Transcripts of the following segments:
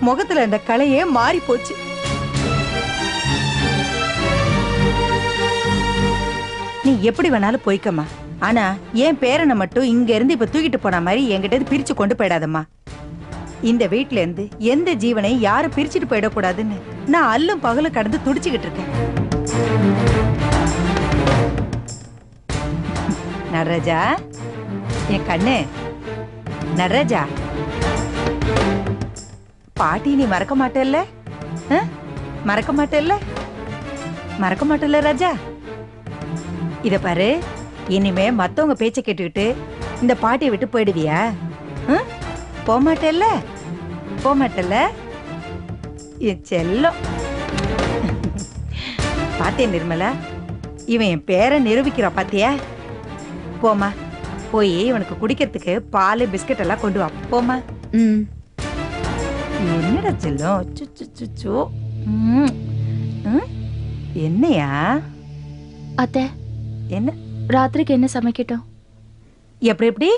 முகத்துல இந்த கலையே மாறி போச்சு. நீ எப்படி வேணாலும் போய்க்கம்மா. ஆனா என் பேரனை மட்டும் இங்க இருந்து இப்ப தூக்கிட்டு போன மாதிரி என்கிட்ட பிரிச்சு கொண்டு போயிடாதம்மா. இந்த வீட்டுல இருந்து எந்த ஜீவனையும் யாரும் பிரிச்சுட்டு போயிடக்கூடாதுன்னு நான் அல்லும் பகலும் கடந்து துடிச்சுக்கிட்டு இருக்கேன். நடராஜா, என் கண்ணு நடராஜா, பாட்டி நீ மறக்க மாட்டல்ல? மறக்க மாட்டல்ல? மறக்க மாட்டல்ல ராஜா? இத பாரு, இனிமே மத்தவங்க பேச்ச கேட்டுக்கிட்டு இந்த பாட்டியை விட்டு போயிடுவியா? போமாட்டல்ல? போமாட்டல்ல? செல்லம். பாத்தியா நிர்மலா, இவன் என் பேரை நிரூபிக்கிறா பாத்தியா? போமா, போய் இவனுக்கு குடிக்கிறதுக்கு பால் பிஸ்கட் எல்லாம் கொண்டு வா. போமா. என்னடா செல்லம்? என்னையா? அத்தை, என்ன ராத்திரிக்கு என்ன சமைக்கட்டும்? எப்படி எப்படி?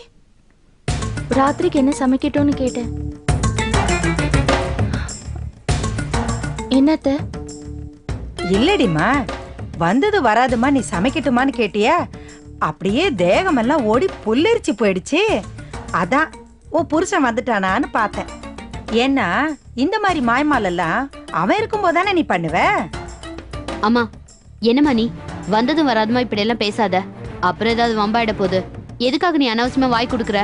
ராத்திரிக்கு என்ன சமைக்கட்டும்னு கேட்டேன். என்னத்த? இல்லடிமா, வந்தது வராதுமா நீ சமைக்கட்டுமான்னு கேட்டியா? அப்படியே தேகமெல்லாம் ஓடி புல்லரிச்சு போயிடுச்சு. அதான் ஓ புருஷன் வந்துட்டானான்னு பார்த்தேன். ஏன்னா இந்த மாதிரி மாய்மாலெல்லாம் அவன் இருக்கும் போதானே நீ பண்ணுவ. அம்மா, என்னம்மா நீ வந்ததும் வராதுமா இப்படி எல்லாம் பேசாத. அப்புறம் ஏதாவது வம்பாயிட போகுது. எதுக்காக நீ அனாவசியமா வாய் கொடுக்குற?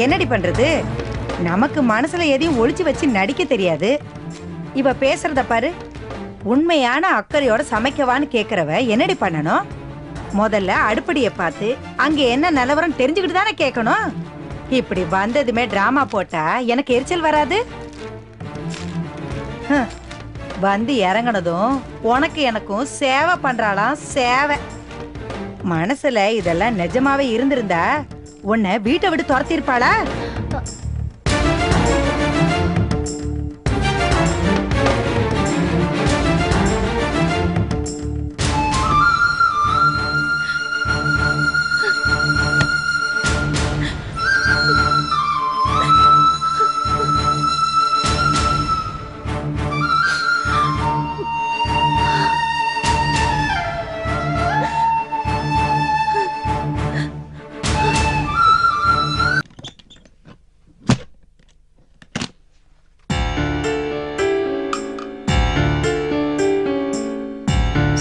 என்னடி பண்றது? நமக்கு மனசுல எதையும் ஒளிச்சு வச்சு நடிக்க தெரியாது. இவ பேசுறத பாரு. உண்மையான அக்கறையோட சமைக்கவான்னு கேக்குறவ என்னடி பண்ணணும்? முதல்ல அடுப்படியை பார்த்து அங்க என்ன நிலவரம் தெரிஞ்சுக்கிட்டு தானே கேட்கணும். இப்படி வந்ததுமே டிராமா போட்டா எனக்கு எரிச்சல் வராது. வந்து இறங்கினதும் உனக்கு எனக்கும் சேவை பண்றாளாம் சேவை. மனசுல இதெல்லாம் நிஜமாவே இருந்திருந்தா உன்னை வீட்டை விட்டு துரத்திருப்பாளா?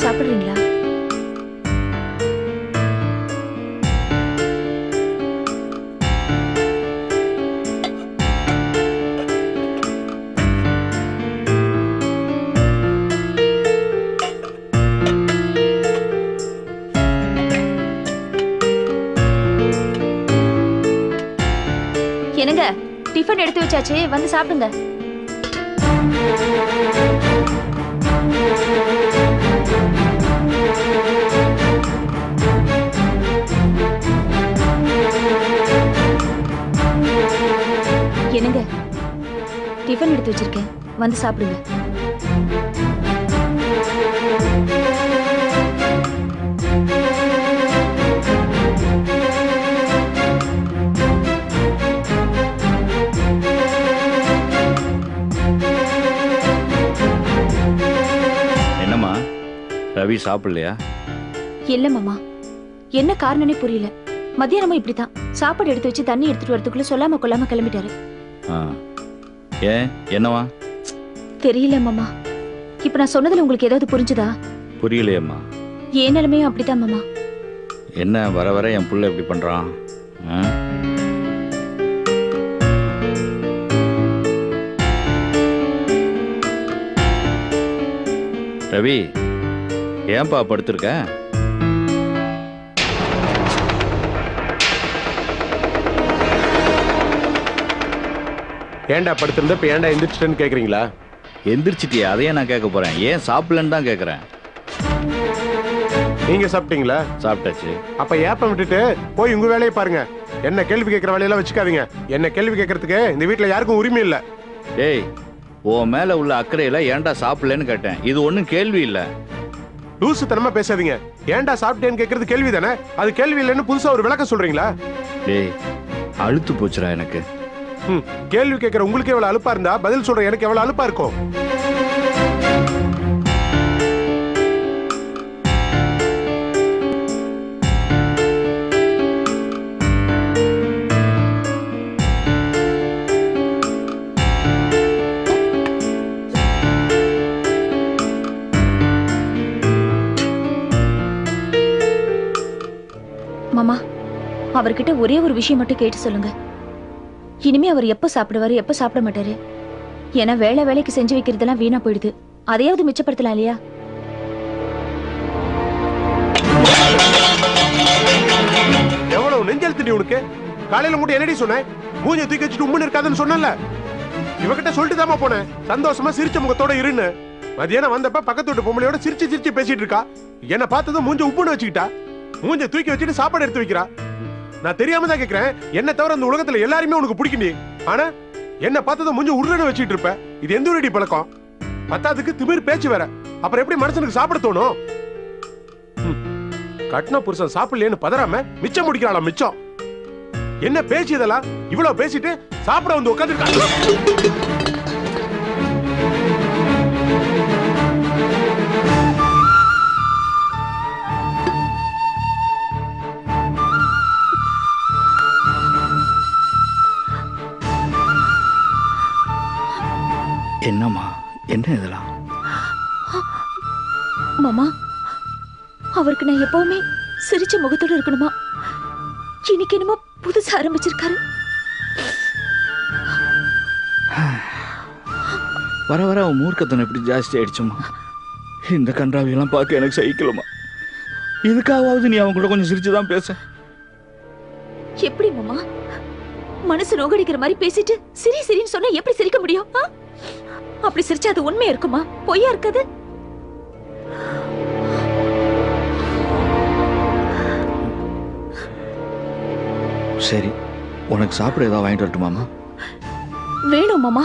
சாப்பிடுறீங்களா? என்னங்க, டிஃபன் எடுத்து வச்சாச்சு, வந்து சாப்பிடுங்க. என்னங்க, டிஃபன் எடுத்து வச்சிருக்கேன், வந்து சாப்பிடுங்க. என்னம்மா, ரவி சாப்பிடலையா? இல்ல மாமா, என்ன காரணம்னே புரியல. மத்தியானமும் இப்படித்தான் சாப்பாடு எடுத்து வச்சு தண்ணி எடுத்துட்டு வரதுக்குள்ள சொல்லாம கொள்ளாம கிளம்பிட்டாரு. ஏன், என்னவா? தெரியல மாமா. இப்ப நான் சொன்னதுல உங்களுக்கு ஏதாவது புரிஞ்சுதா? புரியலையம்மா. ஏன் நிலைமையும் அப்படித்தான் மாமா. என்ன வர வர என் புள்ள எப்படி பண்றான்? ரவி, ஏன்பா படுத்திருக்க? ஏன்டா படுத்திருந்த இப்ப ஏன்டா எந்திரிச்சிட்டேன்னு கேக்குறீங்களா? எந்திரிச்சிட்டியா? அதையே நான் கேட்க போறேன். ஏன் சாப்பிடலன்னு தான் கேட்கறேன். நீங்க சாப்பிட்டீங்களா? சாப்பிட்டாச்சு. அப்ப ஏப்பம் விட்டுட்டு போய் உங்க வேலையை பாருங்க. என்ன கேள்வி கேட்கிற வேலையெல்லாம் வச்சுக்காதீங்க. என்ன கேள்வி கேட்கறதுக்கு இந்த வீட்டுல யாருக்கும் உரிமை இல்ல. டேய், உன் மேல உள்ள அக்கறையில ஏன்டா சாப்பிடலன்னு கேட்டேன். இது ஒண்ணும் கேள்வி இல்ல. லூசுத்தனமா பேசாதீங்க. ஏன்டா சாப்பிட்டேன்னு கேட்கறது கேள்வி தானே. அது கேள்வி இல்லைன்னு புதுசா ஒரு விளக்கம் சொல்றீங்களா? டேய், அழுத்து போச்சுடா எனக்கு. கேள்வி கேட்கிற உங்களுக்கு எவ்வளவு அலுப்பா இருந்தா பதில் சொல்ற எனக்கு எவ்வளவு அலுப்பா இருக்கும். மாமா, அவர்கிட்ட ஒரே ஒரு விஷயம் மட்டும் கேட்டு சொல்லுங்க. இனிமே அவர் எப்ப சாப்பிடுவாரு, எப்ப சாப்பிட மாட்டாரு? ஏன்னா வேலைக்கு செஞ்சு வைக்கிறதெல்லாம் வீணா போயிடுது. அதையாவது மிச்சப்படுத்தலாம் இல்லையா? எவ்வளவு நெஞ்சல் திடி உனக்கு. காலையில மட்டும் என்னடி சொன்னேன்? மூஞ்ச தூக்கி வச்சுட்டு உம்முன்னு இருக்காதுன்னு சொன்னல. இவகிட்ட சொல்லிட்டு தாமா போனேன், சந்தோஷமா சிரிச்ச முகத்தோட இருன்னு. மதியானம் வந்தப்ப பக்கத்து வீட்டு பொம்பளையோட சிரிச்சு பேசிட்டு இருக்கா. என்ன பார்த்ததும் மூஞ்ச உப்புன்னு வச்சுக்கிட்டா. மூஞ்ச தூக்கி வச்சுட்டு சாப்பாடு எடுத்து வைக்கிறா. நான் தெரியாம தான் கேக்குறேன், என்ன தவிர அந்த உலகத்துல எல்லாருமே உனக்கு பிடிக்கும். ஆனா என்ன பார்த்ததும் மூஞ்ச உருன்னு வச்சுட்டு இருப்ப. இது எந்த ஒரு பழக்கம்? பத்தாதுக்கு திமிர் பேச்சு வேற. அப்புறம் எப்படி மனுஷனுக்கு சாப்பிட தோணும்? கட்டின புருஷன் சாப்பிடலன்னு பதறாம மிச்சம் முடிக்கிறாளா மிச்சம். என்ன பேச்சு இதெல்லாம்? இவ்வளவு பேசிட்டு சாப்பிட வந்து உட்கார்ந்து என்னம்மா, என்ன இதெல்லாம்? மாமா, அவருக்கு நான் எப்பவுமே சிரிச்ச முகத்தோட இருக்கணுமா? இன்னைக்கு என்னமோ புதுசா ஆரம்பிச்சிருக்காரு. வர வர அவன் மூர்க்கத்தனை எப்படி ஜாஸ்தி ஆயிடுச்சுமா. இந்த கன்றாவியெல்லாம் பார்க்க எனக்கு சகிக்கலமா. இதுக்காவது நீ அவன் கூட கொஞ்சம் சிரிச்சுதான் பேச. எப்படி மாமா, மனசு நோகடிக்கிற மாதிரி பேசிட்டு சிரின்னு சொன்னா எப்படி சிரிக்க முடியும்? அப்படி சிரிச்சா அது உண்மையா இருக்குமா, பொய்யா இருக்காது? சரி, உனக்கு சாப்பிட ஏதாவது வாங்கிட்டு வரட்டுமாமா? வேணும் மாமா,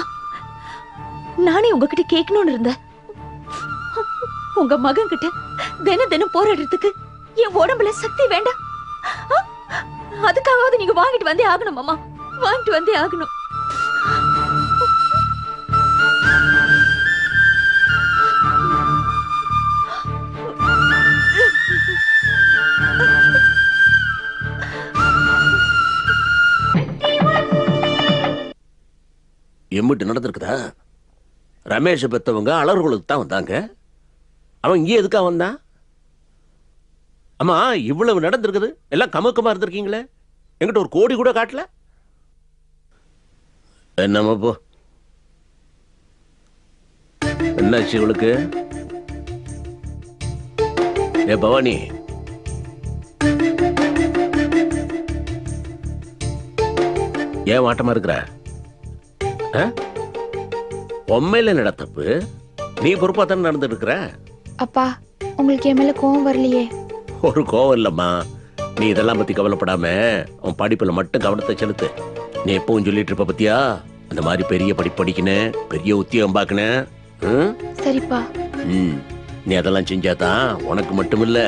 நானே உங்ககிட்ட கேட்கணும்னு இருந்தேன். உங்க மகன் கிட்ட தினம் போராடுறதுக்கு என் உடம்புல சக்தி வேண்டாம். அதுக்காவது நீங்க வாங்கிட்டு வந்தே ஆகணும் மாமா, வாங்கிட்டு வந்தே ஆகணும். எம்பிட்டு நடந்திருக்குதா? ரமேஷை பெற்றவங்க அலர்களுக்கு தான் வந்தாங்க. அவன் இங்கே எதுக்கா வந்தான்? அம்மா, இவ்வளவு நடந்திருக்குது, எல்லாம் கமக்கமா இருந்திருக்கீங்களே, என்கிட்ட ஒரு கோடி கூட காட்டல. என்னம்மா போ, என்னாச்சு இவளுக்கு? ஏ பவானி, ஏன் மாட்டமா இருக்கிற? உண்மையில நட தப்பு, நீ பொறுப்பா தானே நடந்துட்டு இருக்கிற. அப்பா, உங்களுக்கு என் மேல கோவம் வரலையே? ஒரு கோவம் இல்லம்மா, நீ இதெல்லாம் பத்தி கவலைப்படாம உன் படிப்புல மட்டும் கவனத்தை செலுத்து. நீ எப்பவும் சொல்லிட்டு இருப்ப பத்தியா, அந்த மாதிரி பெரிய படிப்பு படிக்கணும், பெரிய உத்தியோகம் பார்க்கணும். சரிப்பா. நீ அதெல்லாம் செஞ்சாதான் உனக்கு மட்டும் இல்ல,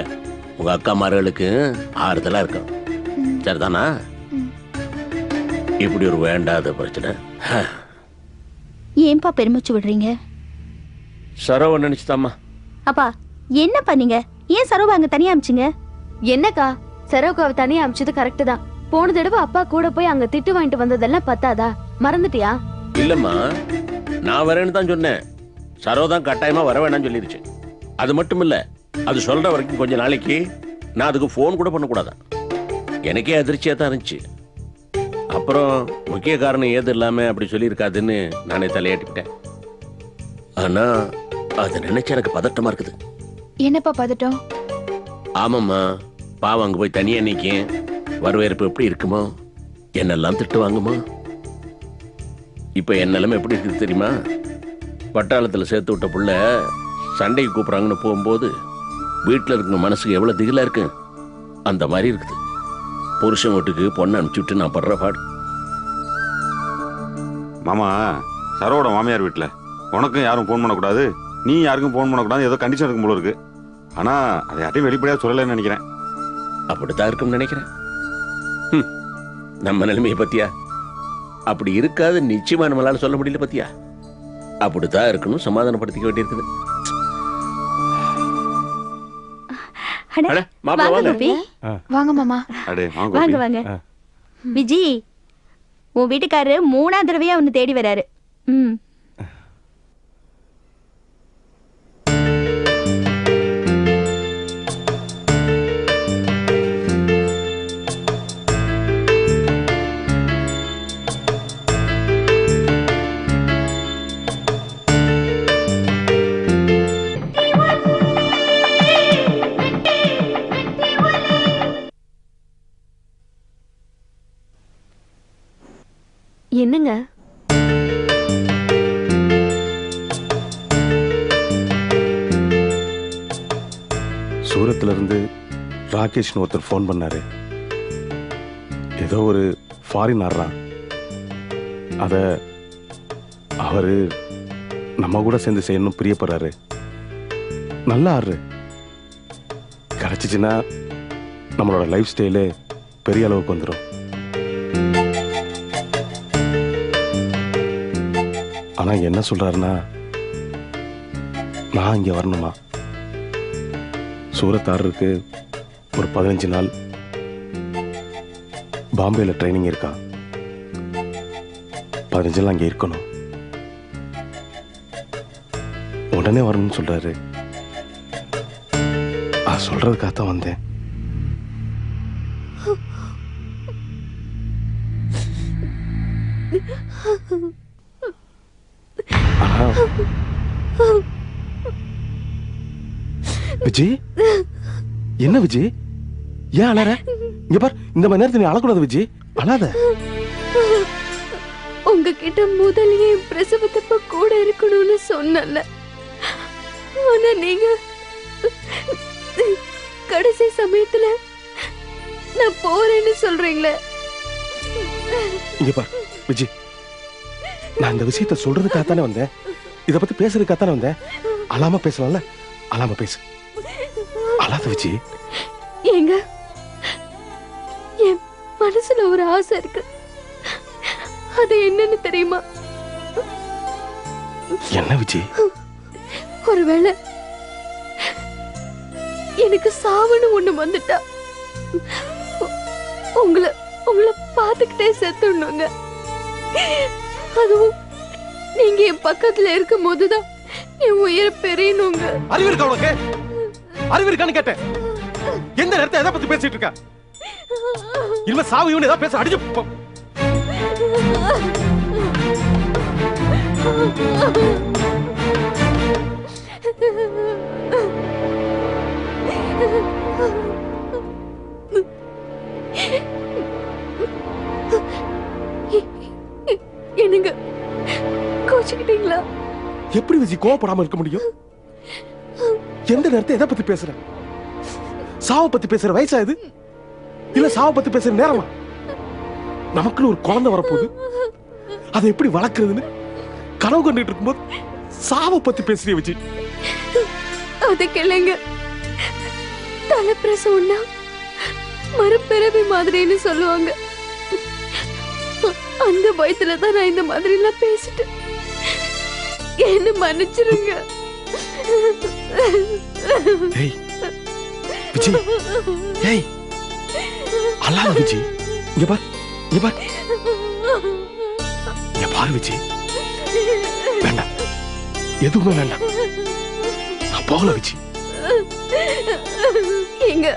உங்க அக்கா மார்களுக்கு ஆறுதலா இருக்கும். சரிதானா? இப்படி ஒரு வேண்டாத பிரச்சனை. ஏன்பா பெருமிச்சு விடுறீங்க? சரவ நினைச்சுதாம்மா. அப்பா, என்ன பண்ணீங்க? ஏன் சரவ அங்க தனியா அமிச்சிங்க? என்னக்கா, சரவுக்கு அவ தனியா அமிச்சது கரெக்ட் தான். போன தடவை அப்பா கூட போய் அங்க திட்டு வாங்கிட்டு வந்ததெல்லாம் பத்தாதா? மறந்துட்டியா? இல்லம்மா, நான் வரேன்னு தான் சொன்னேன். சரவ தான் கட்டாயமா வர வேணாம்னு சொல்லிருச்சு. அது மட்டும் இல்ல, அது சொல்ற வரைக்கும் கொஞ்ச நாளைக்கு நான் அதுக்கு போன் கூட பண்ணக்கூடாதான். எனக்கே அதிர்ச்சியா தான் இருந்துச்சு. அப்புறம் முக்கிய காரணம் ஏது இல்லாம அப்படி சொல்லியிருக்காதுன்னு நானே தலையாட்டிவிட்டேன். ஆனா அதை நினைச்சு எனக்கு பதட்டமா இருக்குது. என்னப்பா பதட்டம்? ஆமாம்மா, பாவம் அங்க போய் தனியா நிக்கும், வரவேற்பு எப்படி இருக்குமோ, என்னெல்லாம் திட்டு வாங்குமா. இப்ப என் நிலைமை எப்படி இருக்குது தெரியுமா? பட்டாளத்துல சேர்த்து விட்ட புள்ள சண்டைக்கு கூப்பிடுறாங்கன்னு போகும்போது வீட்டுல இருக்க மனசுக்கு எவ்வளவு திகிலா இருக்கு. அந்த மாதிரி இருக்குது. புருஷன் வீட்டுக்கு பொண்ணை அனுப்பிச்சு விட்டு நான் படுற பாடு. மாமா, சரோட மாமியார் வீட்டுல உனக்கும் யாரும் போன் பண்ணக்கூடாது, நீ யாருக்கும் போன் பண்ணக்கூடாது, ஏதோ கண்டிஷன் இருக்கும் போல இருக்கு. ஆனா அதை யார்ட்டையும் வெளிப்படையா சொல்லலைன்னு நினைக்கிறேன். அப்படித்தான் இருக்கும்னு நினைக்கிறேன். நம்ம நிலைமையை பத்தியா? அப்படி இருக்காது நிச்சயமா நம்மளால சொல்ல முடியல பத்தியா? அப்படித்தான் இருக்கணும், சமாதானப்படுத்திக்க வேண்டியிருக்குது. வாங்க மாமா. வாங்க வாங்க. விஜி, உன் வீட்டுக்காரரு 3ஆம் தடவையா ஒன்னு தேடி வராரு. என்னங்க? சூரத்துல இருந்து ராகேஷ்னு ஒருத்தர் ஃபோன் பண்ணாரு. ஏதோ ஒரு ஃபாரின் ஆடுறான். அத அவரு நம்ம கூட சேர்ந்து செய்யணும் பிரியப்படுறாரு. நல்லா ஆடுற கிடைச்சிச்சுன்னா நம்மளோட லைஃப் ஸ்டைலு பெரிய அளவுக்கு வந்துடும். ஆனா என்ன சொல்றாருன்னா, நான் இங்க வரணுமா, சூரத்தாருக்கு ஒரு 15 நாள் பாம்பேல ட்ரைனிங் இருக்கா, 15 நாள் அங்க இருக்கணும், உடனே வரணும்னு சொல்றாரு. சொல்றதுக்காகத்தான் வந்தேன். விஜய், என்ன விஜய், ஏன் அழற? இங்க பார், இந்த மாதிரி நேரத்துல நீ அழக்கூடாது விஜய், அழாத. உங்ககிட்ட முதல்லயே பிரசவத்தப்ப கூட இருக்கணும்னு சொன்னல, ஆனா நீங்க கடைசி சமயத்துல நான் போறேன்னு சொல்றீங்களே. இங்க பார் விஜய், நான் இந்த விஷயத்த சொல்றதுக்காகத்தானே வந்தேன், இத பத்தி பேசுறதுக்காகத்தானே வந்தேன். அழாம பேசலாம்ல, அழாம பேசு, அழாத விஜய். ஏங்க, என் மனசுல ஒரு ஆசை இருக்கு, அது என்னன்னு தெரியுமா? என்ன விஜய்? ஒருவேளை எனக்கு சாவுன்னு ஒண்ணு வந்துட்டா உங்களை பார்த்துக்கிட்டே செத்துடணுங்க. அதுவும் நீங்க என் பக்கத்துல இருக்கும் போதுதான் என் உயிரை பெரியணுங்க. அறிவு இருக்கா உனக்கு? அறிவு இருக்கான்னு கேட்டேன். எந்த நேரத்தை எதை பத்தி பேசிட்டு இருக்க? இல்ல சாவு இவனு ஏதாவது பேச அடிச்சு என்னங்க கோச்சுக்கிட்டீங்களா? எப்படி விஜய் கோவப்படாம இருக்க முடியும்? எந்த நேரத்தை எதை பத்தி பேசுற? சாவை பத்தி பேசுற வயசா இது? இல்ல சாவை பத்தி பேசுற நேரமா? நமக்குன்னு ஒரு குழந்தை வரப்போகுது, அதை எப்படி வளர்க்கறதுன்னு கனவு கண்டுட்டு இருக்கும்போது சாவை பத்தி பேசுறிய விஜய். அதுக்கு இல்லைங்க, தலைப்பிரசவம்னா மறுபிறவி மாதிரின்னு சொல்லுவாங்க. அந்த பயத்துல தான் நான் இந்த மாதிரி எல்லாம் பேசிட்டேன். என்ன மன்னிச்சிருங்க. விஜய், ஏய் அல்லாத விஜய், இங்க பார், இங்க பார், இங்க பாரு விஜய், வேண்டாம், எதுவுமே வேண்டாம், நான் போகல விஜய். எங்க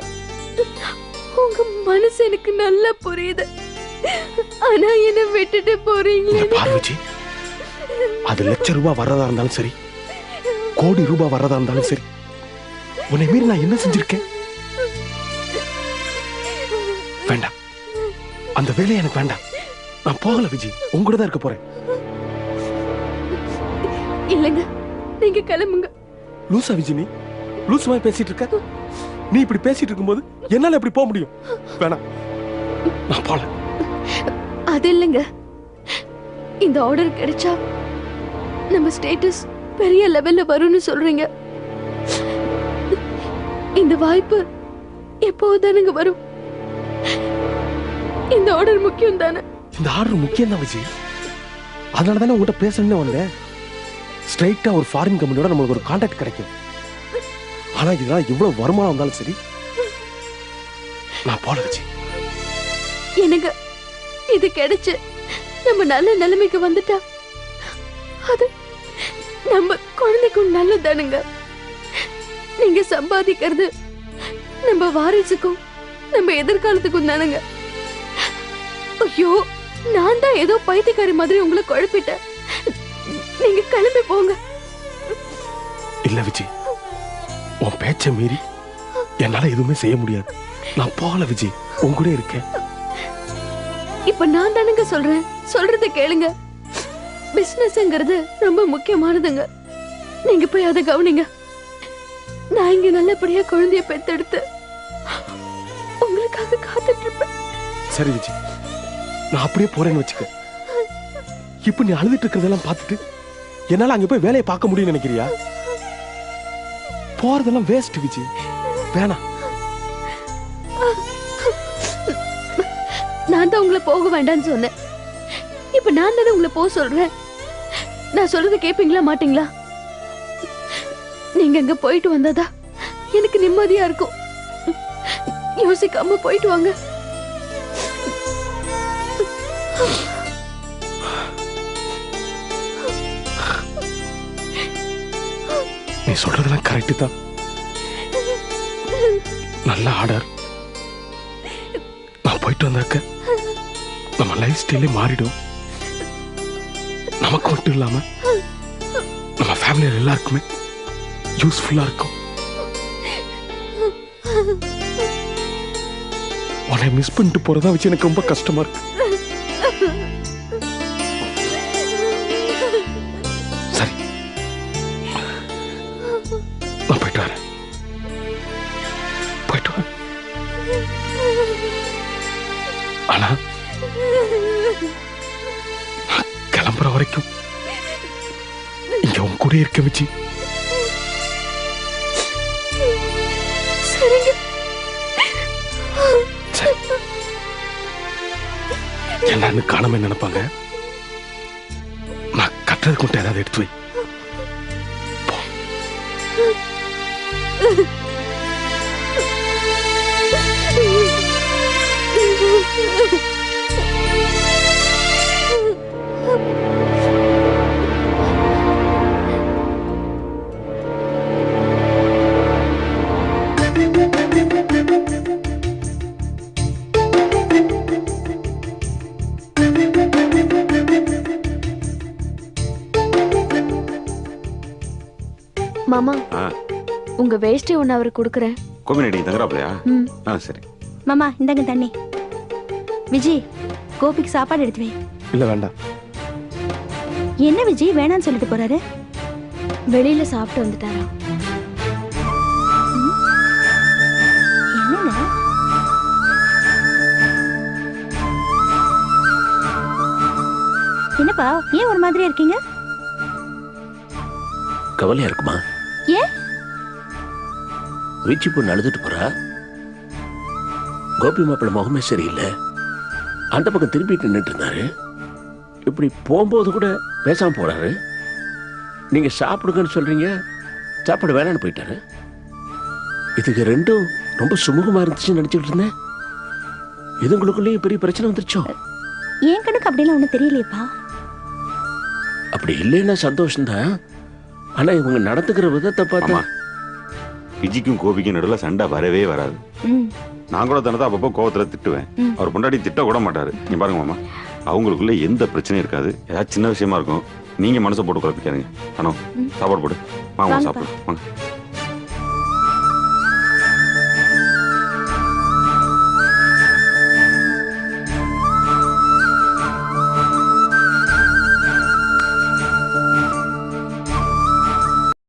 உங்க மனசு எனக்கு நல்லா புரியுது, ஆனா என்ன விட்டுட்டு போறீங்களே. பாரு விஜய், அது ₹1,00,000 வர்றதா இருந்தாலும் சரி, கோடி ரூபாய் வர்றதா இருந்தாலும் சரி, உன்னை மீறி நான் என்ன செஞ்சிருக்கேன்? வேண்டாம், அந்த வேலை எனக்கு வேண்டாம், நான் போகல விஜய், உங்க கூட தான் இருக்க போறேன். இல்லங்க, நீங்க கிளம்புங்க. லூசா விஜய், நீ லூஸ் மாதிரி பேசிட்டு இருக்க. நீ இப்படி பேசிட்டு இருக்கும்போது என்னால எப்படி போக முடியும்? வேணாம், நான் போல. அது இல்லைங்க, இந்த ஆர்டர் கிடைச்சா நம்ம ஸ்டேட்டஸ் பெரிய லெவல்ல வரும்னு சொல்றீங்க. இந்த வாய்ப்பு எப்போதானுங்க வரும்? இந்த ஆர்டர் முக்கியம் தானே? இந்த ஆர்டர் முக்கியம் தான் விஜய். அதனால தானே உங்கள்கிட்ட பேசணும்னு வந்தேன். ஸ்ட்ரைட்டா ஒரு ஃபாரின் கம்பெனியோட நம்மளுக்கு ஒரு கான்டாக்ட் கிடைக்கும். ஆனா இதனால இவ்வளவு வருமானம் வந்தாலும் சரி நான் போல விஜய். எனக்கு இது கிடைச்சு நம்ம நல்ல நிலைமைக்கு வந்துட்டா அது நம்ம குழந்தைக்கும் நல்லதானுங்க. நீங்க சம்பாதிக்கிறது நம்ம வாரிசுக்கும் நம்ம எதிர்காலத்துக்கும் தானுங்க. ஐயோ, நான் தான் ஏதோ பைத்தியக்காரி மாதிரி உங்களை குழப்பிட்டேன். நீங்க கிளம்பி போங்க. இல்ல விஜய், உன் பேச்ச மீறி என்னால எதுவுமே செய்ய முடியாது. நான் போகல விஜய், உன் கூட இருக்கேன். இப்ப நான் தானுங்க சொல்றேன், சொல்றத கேளுங்க. பிசினஸ்ங்கிறது ரொம்ப முக்கியமானதுங்க. நீங்க போய் அதை கவனிங்க. நான் இங்க நல்லபடியா குழந்தைய பெத்தெடுத்து உங்களுக்காக காத்துட்டு இருப்பேன். சரி விஜய், நான் அப்படியே போறேன்னு வச்சுக்க. இப்ப நீ அழுதுட்டு இருக்கிறதெல்லாம் பார்த்துட்டு என்னால அங்க போய் வேலையை பார்க்க முடியும்னு நினைக்கிறியா? போறதெல்லாம் வேஸ்ட் விஜய், வேணாம். நான் தான் உங்களை போக வேண்டாம்னு சொன்னேன். இப்ப நான் தானே உங்களை போக சொல்றேன். நான் சொல்றத கேப்பீங்களா மாட்டீங்களா? நீங்க அங்க போயிட்டு வந்தாதா எனக்கு நிம்மதியா இருக்கும். யோசிக்காம போயிட்டு வாங்க. நீ சொல்றதெல்லாம் கரெக்ட் தான். நல்ல ஆர்டர். நான் போயிட்டு வந்தாக்க நம்ம லைஃப் ஸ்டைலே மாறிடும். நமக்கு மட்டும் இல்லாம நம்ம ஃபேமிலியில் எல்லாருக்குமே யூஸ்ஃபுல்லா இருக்கும். உன்னை மிஸ் பண்ணிட்டு போறதா வச்சு எனக்கு ரொம்ப கஷ்டமா இருக்கு. சரி, நான் போயிட்டு வரேன். போயிட்டு வரேன். ஆனா நான் கிளம்புற வரைக்கும் இங்க உன் கூட இருக்க வச்சு எல்லாருமே காணாம நினைப்பாங்க. நான் கட்டுறதுக்கு மட்டும் ஏதாவது எடுத்து வை. மாமா, உங்க வேஷ்டி ஒன்னு அவருக்கு கொடுக்குறேன். கோமினடி தங்கறாப்லையா? சரி மாமா, இந்தாங்க தண்ணி. விஜய், கோபிக்கு சாப்பாடு எடுத்து வை. இல்ல வேண்டாம். என்ன விஜய் வேணான்னு சொல்லிட்டு போறாரு? வெளியில சாப்பிட்டு வந்துட்டாரா? என்னங்க என்னப்பா, ஏன் ஒரு மாதிரியா இருக்கீங்க? கவலையா இருக்குமா? ஏன்? வீச்சு பொண்ணு அழுதுட்டு போறா. கோபி மாப்பிள்ள முகமே சரியில்லை. அந்த பக்கம் திரும்பிட்டு நின்றுட்டு இருந்தாரு. இப்படி போகும்போது கூட பேசாம போறாரு. நீங்க சாப்பிடுங்கன்னு சொல்றீங்க, சாப்பாடு வேணான்னு போயிட்டாரு. இதுக்கு ரெண்டும் ரொம்ப சுமூகமா இருந்துச்சுன்னு நினைச்சுட்டு இருந்தேன். இதுங்களுக்குள்ளேயும் பெரிய பிரச்சனை வந்துருச்சோ? ஏன் கணக்கு அப்படிலாம் ஒண்ணு தெரியலையப்பா. அப்படி இல்லைன்னா சந்தோஷம்தான். ஆனா இவங்க நடந்துக்கிற விதத்தை பார்த்தா விஜிக்கும் கோபிக்கும் நடுவில் சண்டை வரவே வராது. நான் கூட தானே அப்பப்போ கோவத்துல திட்டுவேன். அவர் பொண்டாட்டி திட்ட கூட மாட்டாரு. நீ பாருங்க மாமா, அவங்களுக்குள்ள எந்த பிரச்சனையும் இருக்காது. ஏதாவது சின்ன விஷயமா இருக்கும், நீங்க மனசை போட்டு குழப்பிக்காதீங்க. சாப்பாடு போடு, வாங்க சாப்பிடு வாங்க.